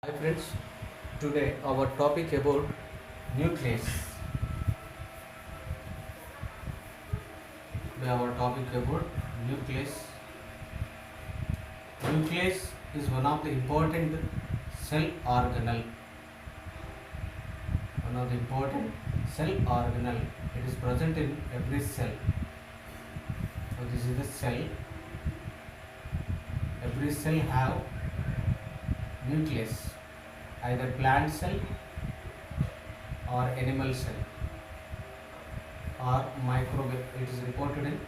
Hi friends, today our topic about nucleus. Our topic about nucleus. Nucleus is one of the important cell organelle. One of the important cell organelle. It is present in every cell. So this is the cell. Every cell have nucleus, either plant cell or animal cell or microbe. It is reported in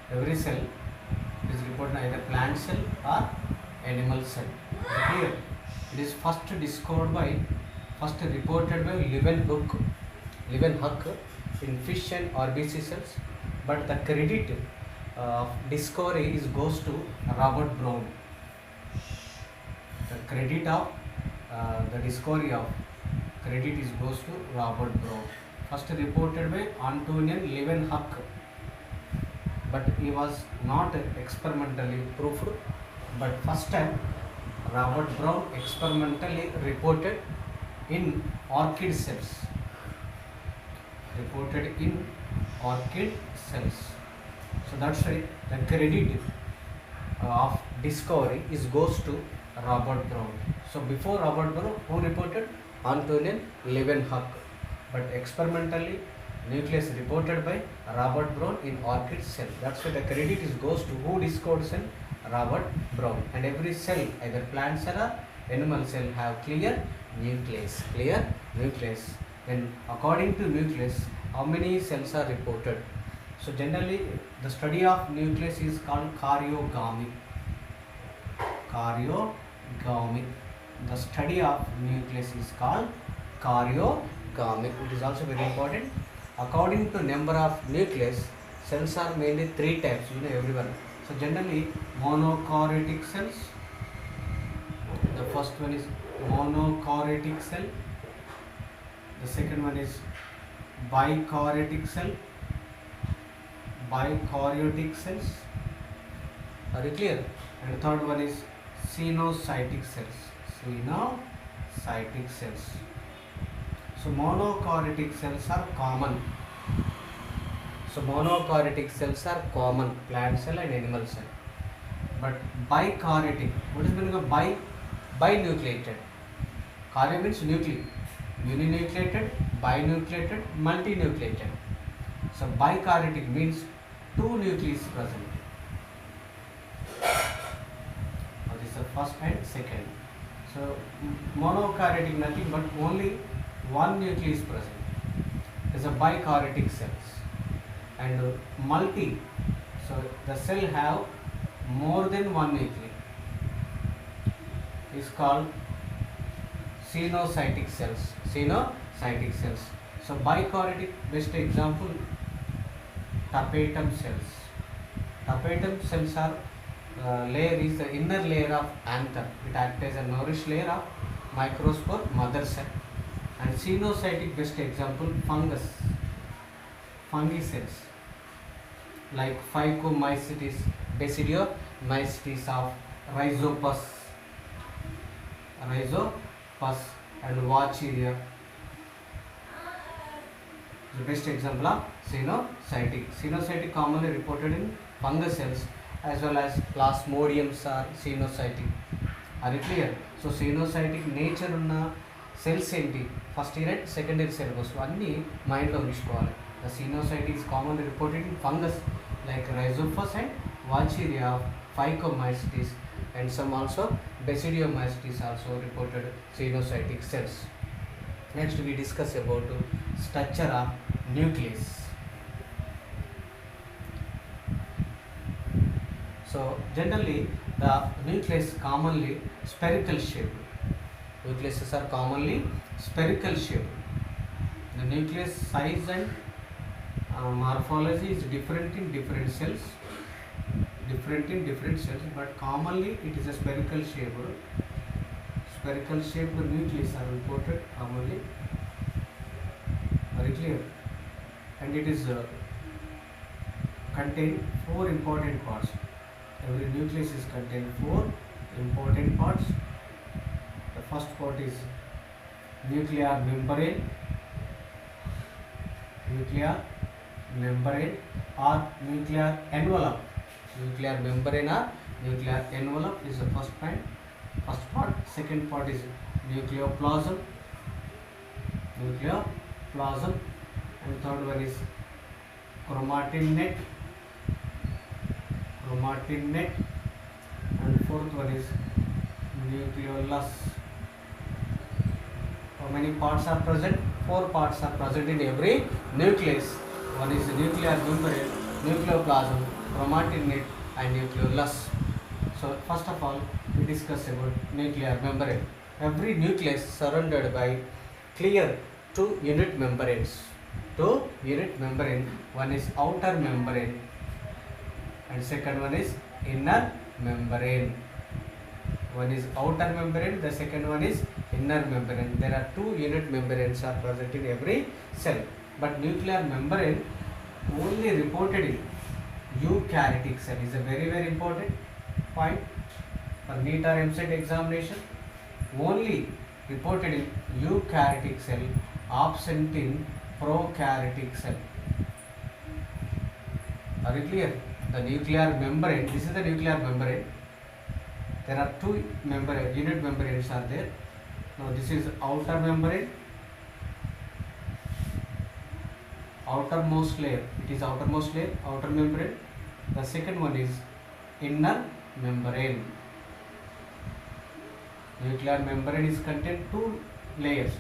every cell. It is reported in either plant cell or animal cell. Here, it is first reported by Leeuwenhoek in fish and RBC cells, but the credit of discovery goes to Robert Brown. The credit of the discovery of credit goes to Robert Brown. First reported by Antoine Leeuwenhoek, but he was not experimentally proved. But first time Robert Brown experimentally reported in orchid cells. Reported in orchid cells. So that's why the credit of discovery goes to Robert Brown. So before Robert Brown, who reported? Antoine Leeuwenhoek. But experimentally, nucleus reported by Robert Brown in orchid cell. That's why the credit goes to who discovered cell? Robert Brown. And every cell, either plant cell or animal cell, have clear nucleus. Clear nucleus. Then according to nucleus, how many cells are reported? So generally, the study of nucleus is called karyogamy. Karyogamy. The study of nucleus is called karyogamy. It is also very important. According to number of nucleus, cells are mainly three types. You know everyone. So generally, monochromatic cells. The first one is monochromatic cell. The second one is bichromatic cell. Bichromatic cells. Are you clear? And the third one is xenocytic cells. Xenocytic cells. So monochromatic cells are common. Plant cell and animal cell. But bichromatic, what is the meaning of binucleated? Choreo means nuclei. Uninucleated, binucleated, multinucleated. So bichromatic means two nuclei present. This is the first and second. So monochromatic nothing but only one nucleus present. It is a bichromatic cells. And multi, so the cell have more than one nuclei, is called xenocytic cells. So bichromatic, best example, tapetum cells. Tapetum cells are layer is the inner layer of anther. It acts as a nourished layer of microspore mother cell. And xenocytic, best example, fungi cells like Phycomycetes, Basidiomycetes of Rhizopus and Wachiria. The best example of xenocytic. Xenocytic commonly reported in fungus cells as well as plasmodiums are xenocytic. Are you clear? So xenocytic nature ఉన్న cells ఏంటి? First year and second year syllabus అన్నీ మైండ్లో ఉంచుకోవాలి. The xenocytic is commonly reported in fungus like Rhizopus and Wachiria of Phycomycetes, and some also Basidiomycetes also reported xenocytic cells. Next we discuss about structure of nucleus. So generally the nucleus commonly spherical shape. Nucleuses are commonly spherical shape. The nucleus size and morphology is different in different cells. But commonly it is a spherical shape. Spherical shaped nucleus are reported commonly. Very clear. And it is contain four important parts. Every nucleus is contain four important parts. The first part is nuclear membrane, nuclear membrane or nuclear envelope. Nuclear membrane or nuclear envelope is the first part. Second part is nucleoplasm, nucleoplasm, and third one is chromatin net, and fourth one is nucleolus. How many parts are present? 4 parts are present in every nucleus. One is the nuclear membrane, nucleoplasm, chromatin net, and nucleolus. So first of all, we discuss about nuclear membrane. Every nucleus surrounded by clear 2 unit membranes. 2 unit membrane. One is outer membrane, and second one is inner membrane. One is outer membrane, the second one is inner membrane. There are 2 unit membranes are present in every cell, but nuclear membrane only reported in eukaryotic cell is a very important point for NEET or EAMCET examination. Only reported in eukaryotic cell, absent in prokaryotic cell. Are you clear? The nuclear membrane, this is the nuclear membrane. There are 2 unit membranes are there. Now this is outer membrane, outermost layer. It is outermost layer, outer membrane. The second one is inner membrane. Nuclear membrane is contain 2 layers.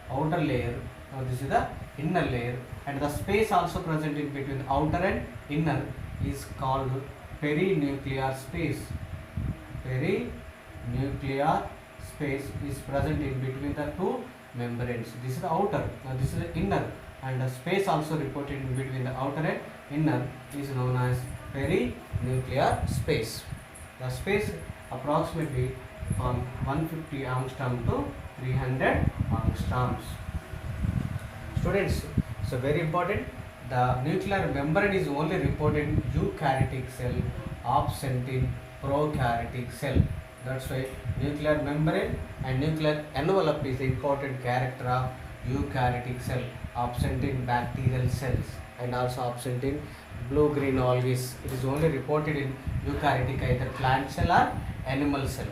Outer layer. Now this is the inner layer, and the space also present in between outer and inner is called perinuclear space. Perinuclear space is present in between the 2 membranes. This is the outer, this is the inner, and the space also reported in between the outer and inner is known as perinuclear space. The space approximately from 150 angstrom to 300 angstroms. Students, so very important, the nuclear membrane is only reported in eukaryotic cell, absent in prokaryotic cell. That's why nuclear membrane and nuclear envelope is the important character of eukaryotic cell, absent in bacterial cells and also absent in blue-green algae. It is only reported in eukaryotic, either plant cell or animal cell.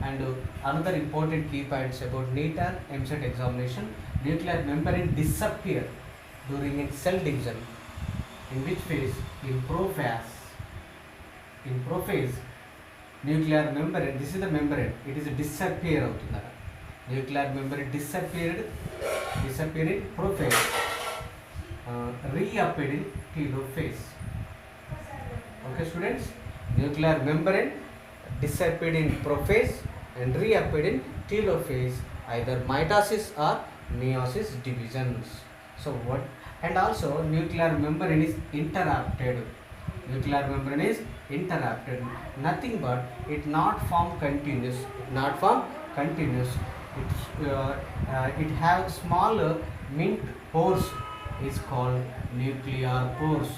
And another important key points about NEET and EAMCET examination: nuclear membrane disappear during its cell division. In which phase? In prophase. In prophase, nuclear membrane, this is the membrane, it is disappear avutunda. Nuclear membrane disappeared in prophase, reappeared in telophase. Okay students, nuclear membrane disappeared in prophase and reappeared in telophase, either mitosis or meiosis divisions. So what? And also nuclear membrane is interrupted. Nuclear membrane is interrupted. Nothing but it not form continuous. It have small mint pores is called nuclear pores.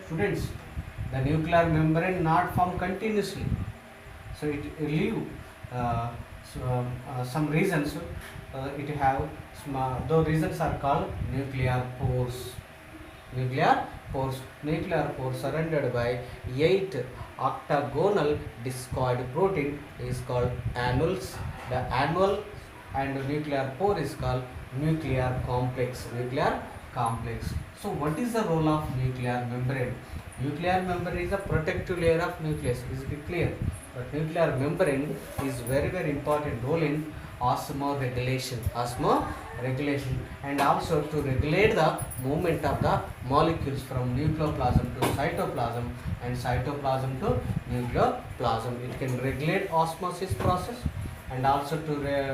Students, the nuclear membrane not form continuously. So it leave some reasons. It have small. Those reasons are called nuclear pores. Nuclear pores surrounded by 8 octagonal discoid protein is called annules. The annual and nuclear pore is called nuclear complex. So what is the role of nuclear membrane? Nuclear membrane is a protective layer of nucleus. Is it clear? But nuclear membrane is very important role in osmoregulation, and also to regulate the movement of the molecules from nucleoplasm to cytoplasm and cytoplasm to nucleoplasm. It can regulate osmosis process and also to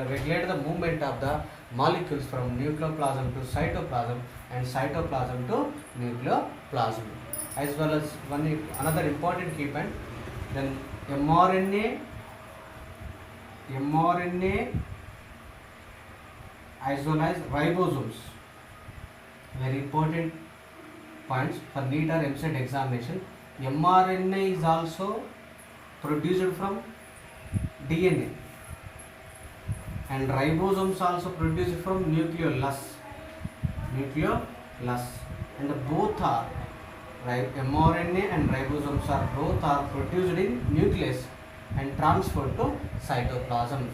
regulate the movement of the molecules from nucleoplasm to cytoplasm and cytoplasm to nucleoplasm. As well as another important key point, then mRNA as well as ribosomes. Very important points for NEET or EAMCET examination. mRNA is also produced from DNA, and ribosomes also produced from nucleolus, and both are mRNA and ribosomes are both are produced in nucleus and transferred to cytoplasm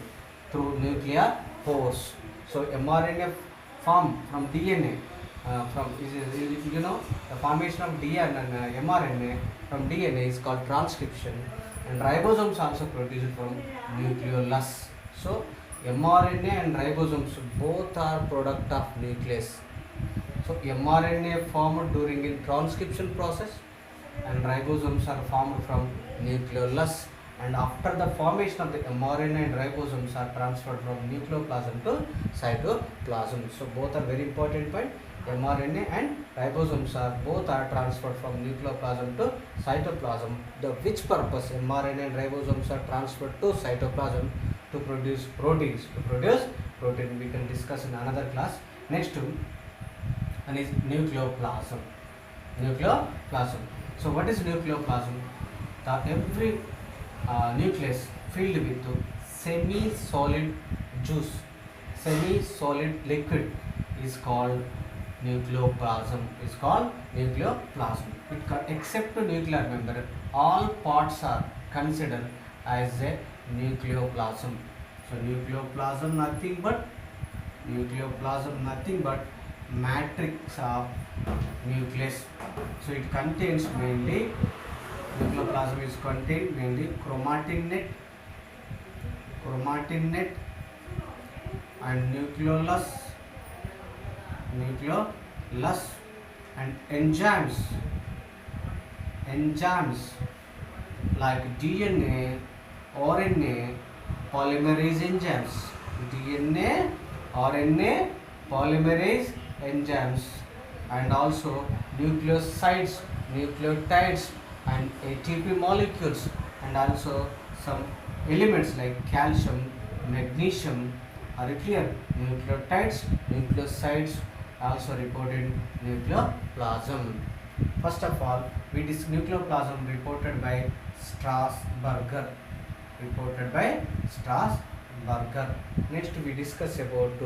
through nuclear pores. So mRNA form from DNA, the formation of DNA and mRNA from DNA is called transcription, and ribosomes also produced from nucleolus. So mRNA and ribosomes both are product of nucleus. So mRNA formed during the transcription process, and ribosomes are formed from nucleolus, and after the formation of the mRNA and ribosomes are transferred from nucleoplasm to cytoplasm. So both are very important point. mRNA and ribosomes are both are transferred from nucleoplasm to cytoplasm. The which purpose mRNA and ribosomes are transferred to cytoplasm? To produce proteins. We can discuss in another class. Next one is nucleoplasm. So what is nucleoplasm? Every nucleus filled with semi-solid juice, semi-solid liquid is called nucleoplasm. Except nuclear membrane, all parts are considered as a nucleoplasm. So nucleoplasm nothing but matrix of nucleus. So it contains mainly, nucleoplasm is contained mainly chromatin net and nucleolus and enzymes like DNA, RNA, polymerase enzymes, DNA, RNA, polymerase enzymes, and also nucleosides, nucleotides, and ATP molecules, and also some elements like calcium, magnesium are clear. Nucleotides, nucleosides also reported nucleoplasm. First of all, nucleoplasm reported by Strasburger. Next we discuss about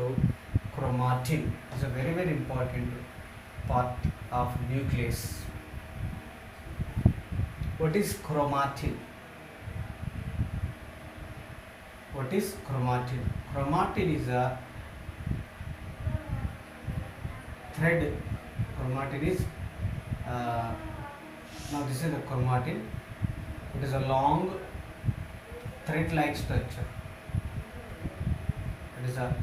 chromatin. It's a very very important part of nucleus. What is chromatin? Chromatin is a thread. Now this is the chromatin. It is a long thread-like structure. It is a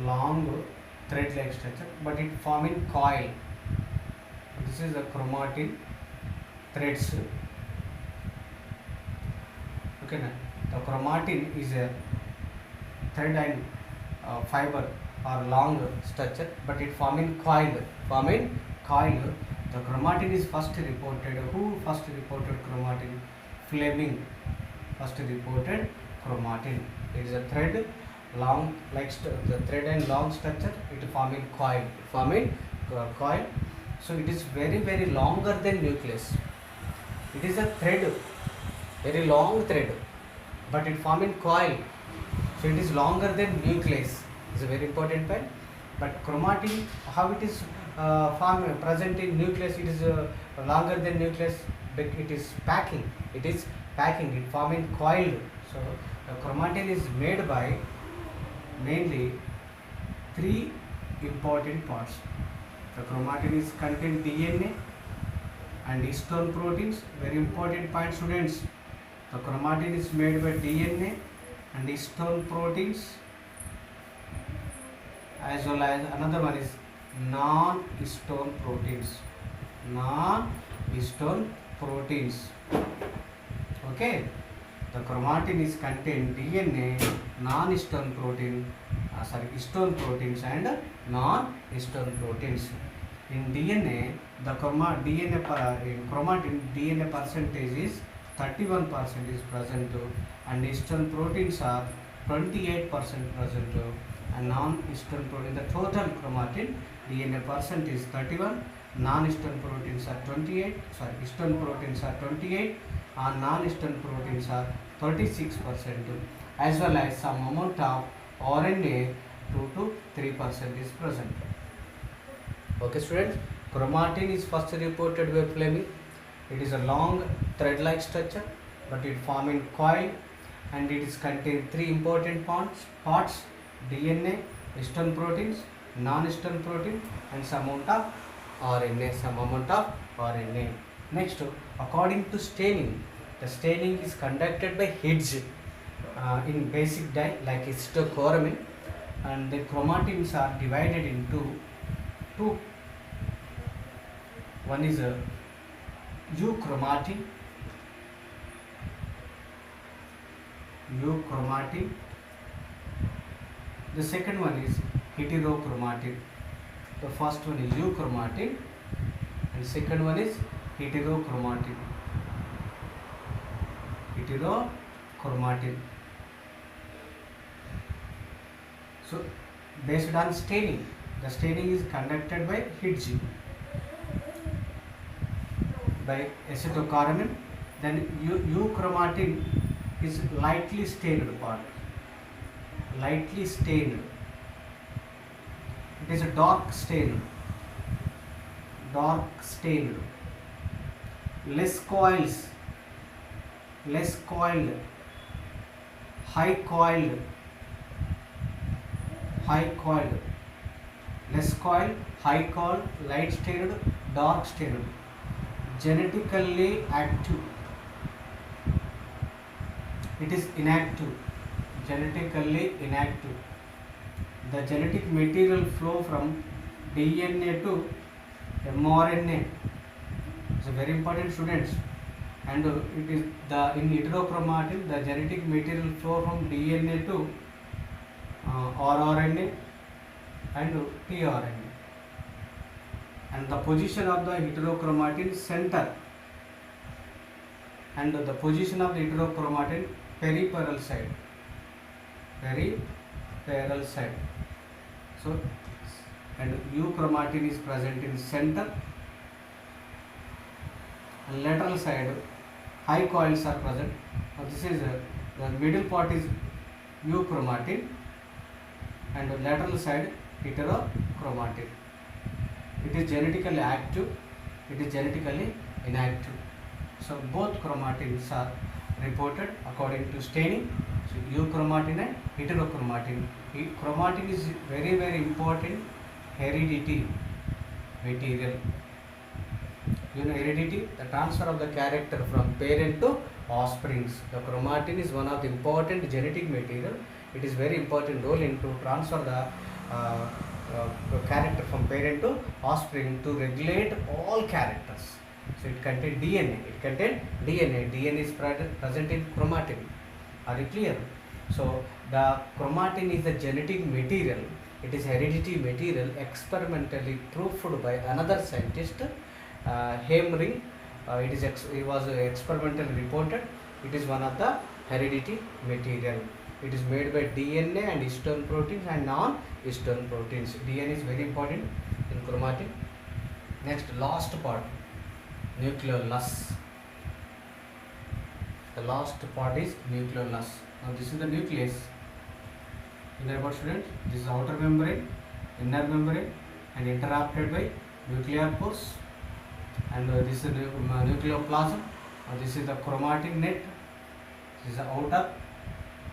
long thread-like structure, but it forms in coil. This is the chromatin threads. Okay, now the chromatin is a thread and fiber or long structure, but it forms in coil. The chromatin is first reported. Who first reported chromatin? Fleming first reported chromatin. It is a thread, long like the thread and long structure. It forms in coil. So it is very very longer than nucleus. It is a thread, very long thread, but it forms in coil. So it is longer than nucleus. It's a very important point. But chromatin, how it is present in nucleus? It is longer than nucleus, but it is packing. It forms in coil. So chromatin is made by mainly three important parts. The chromatin is contain DNA and histone proteins. Very important point, students. The chromatin is made by DNA and histone proteins, as well as another one is non-histone proteins. Okay, the chromatin is contain DNA, non-histone protein, histone proteins and non-histone proteins. In DNA, the chromatin DNA percentage is 31% is present, and histone proteins are 28% present, and non-histone protein. The total chromatin DNA percent is 31, non-histone proteins are 28, histone proteins are 28, and non-histone proteins are 36%, as well as some amount of RNA 2 to 3% is present. Okay students, chromatin is first reported by Fleming. It is a long thread-like structure, but it forms in coil, and it is contain three important parts: DNA, histone proteins, non-histone protein, and some amount of RNA. Next, according to staining, the staining is conducted by Hidge in basic dye like histochromin, and the chromatins are divided into two. One is a euchromatin. The second one is heterochromatin. The first one is euchromatin, and second one is heterochromatin. So, based on staining, the staining is conducted by Hidge by acetocarmine. Then euchromatin is lightly stained part. It is a dark stained, less coiled, high coiled, less coiled, high coiled, light stained, dark stained, genetically active. It is inactive, genetically inactive. The genetic material flow from DNA to mRNA. It's a very important, students. And it is in heterochromatin, the genetic material flow from DNA to rRNA and tRNA. And the position of the heterochromatin center, and the position of the heterochromatin peripheral side. So, and euchromatin is present in center, and lateral side high coils are present. Now this is the middle part is euchromatin, and the lateral side heterochromatin. It is genetically active, it is genetically inactive. So both chromatins are reported according to staining. So euchromatin and heterochromatin. Chromatin is very, very important heredity material. You know heredity, the transfer of the character from parent to offsprings. The chromatin is one of the important genetic material. It is very important role in to transfer the character from parent to offspring to regulate all characters. So it contains DNA. DNA is present in chromatin. Are you clear? So the chromatin is the genetic material. It is heredity material experimentally proved by another scientist, Hemring. It was experimentally reported. It is one of the heredity material. It is made by DNA and histone proteins and non-histone proteins. DNA is very important in chromatin. Next, last part, nucleolus. The last part is nucleolus. Now this is the nucleus. Inner part, students. This is outer membrane, inner membrane, and interrupted by nuclear pores. And this is the nucleoplasm. This is the chromatin net. This is the outer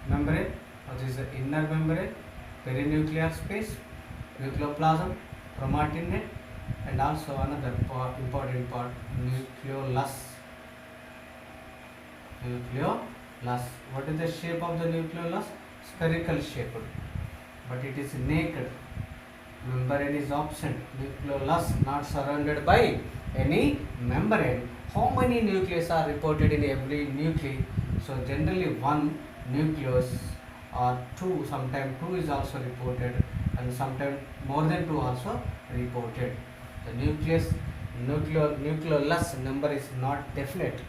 membrane. This is the inner membrane, perinuclear space, nucleoplasm, chromatin net, and also another important part, nucleolus. What is the shape of the nucleolus? Spherical shaped, but it is naked. Membrane is absent. Nucleolus not surrounded by any membrane. How many nucleus are reported in every nuclei? So generally one nucleus or two, sometimes two is also reported, and sometimes more than two also reported. The nucleolus number is not definite.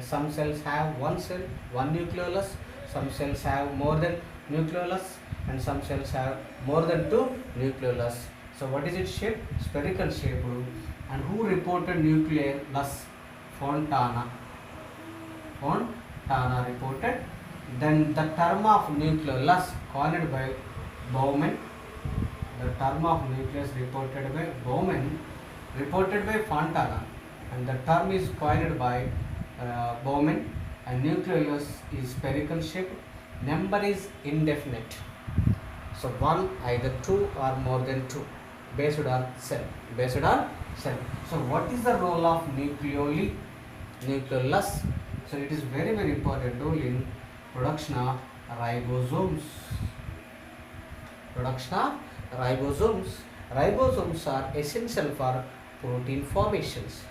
Some cells have one nucleolus, some cells have more than nucleolus, and some cells have more than two nucleolus. So what is its shape? Spherical shape. And who reported nucleus? Fontana. Fontana reported. Then the term of nucleus coined by Bowman. The term of nucleus reported by Bowman, reported by Fontana, and the term is coined by Bowman. And nucleus is spherical shape. Number is indefinite. So one, either two or more than two, based on cell. Based on cell. So what is the role of nucleolus? So it is very very important role in production of ribosomes. Production of ribosomes. Ribosomes are essential for protein formations.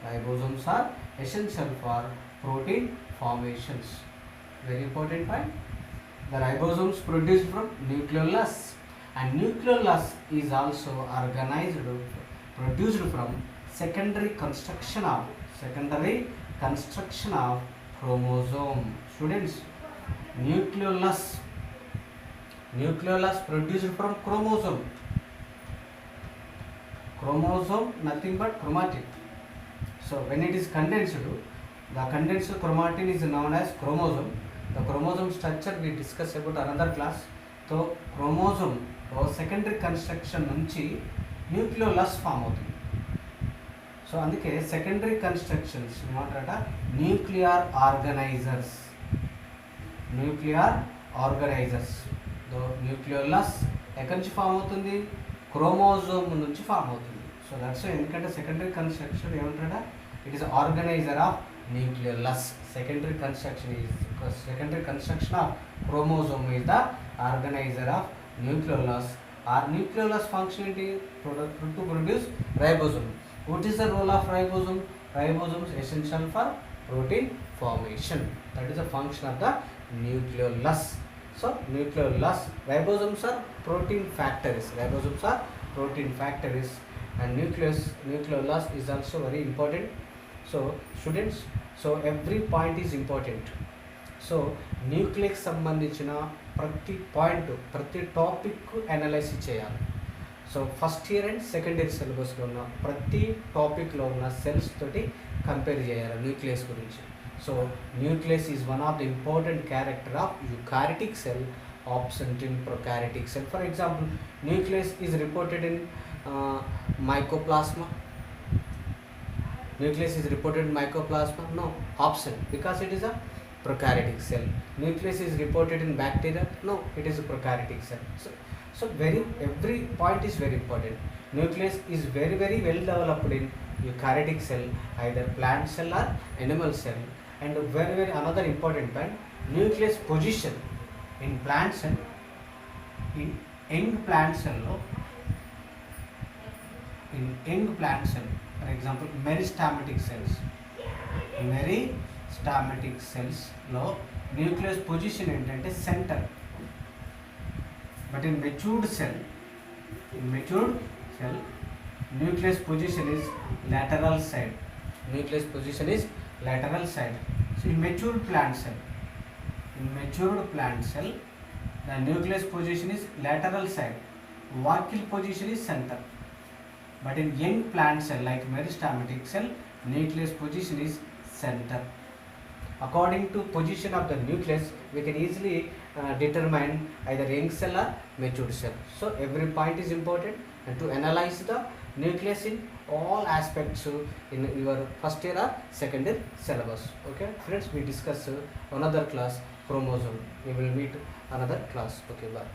Ribosomes are essential for protein formations. Very important point. The ribosomes produced from nucleolus, and nucleolus is also produced from secondary construction of chromosome. Students, nucleolus produced from chromosome. Chromosome nothing but chromatin. So when it is condensed, the condensed chromatin is known as chromosome. The chromosome structure we discuss about another class. So chromosome secondary construction nunchi nucleolus form అవుతుంది. So అందుకే secondary constructions ఏమంటారట? Nuclear organisers. Nucleolus ఎక్కడి నుంచి form అవుతుంది? Chromosome నుంచి form అవుతుంది. So that's ఎందుకంటే secondary construction ఏమంటారట? It is organiser of nucleolus. Secondary construction of chromosome is the organizer of nucleolus. Our nucleolus function to produce ribosome. What is the role of ribosome? Ribosome is essential for protein formation. That is the function of the nucleolus. So nucleolus, ribosomes are protein factories. And nucleolus is also very important. So students, so every point is important. So nucleus సంబంధించిన ప్రతి point, ప్రతి topic analyse చేయాలి. So first year and second year సిలబస్లో ఉన్న ప్రతి టాపిక్లో ఉన్న cells తోటి కంపేర్ చేయాలి న్యూక్లియస్ గురించి. So nucleus is one of the important character of eukaryotic cell, absent in prokaryotic cell. For example, nucleus is reported in mycoplasma. Nucleus is reported in mycoplasma? No, absent, because it is a prokaryotic cell. Nucleus is reported in bacteria? No, it is a prokaryotic cell. So every point is very important. Nucleus is very well developed in eukaryotic cell, either plant cell or animal cell. And very another important point, nucleus position in plant cell, in young plant cell, for example meristematic cells లో nucleus position ఏంటంటే centre. But in matured cell nucleus position is lateral side. So in matured plant cell, the nucleus position is lateral side, Warkill position is center. But in young plant cell like meristematic cell, nucleus position is center. According to position of the nucleus, we can easily determine either young cell or matured cell. So every point is important, and to analyze the nucleus in all aspects in your first year or second year syllabus. Okay friends, we discuss another class, chromosome. We will meet another class. Okay, bye.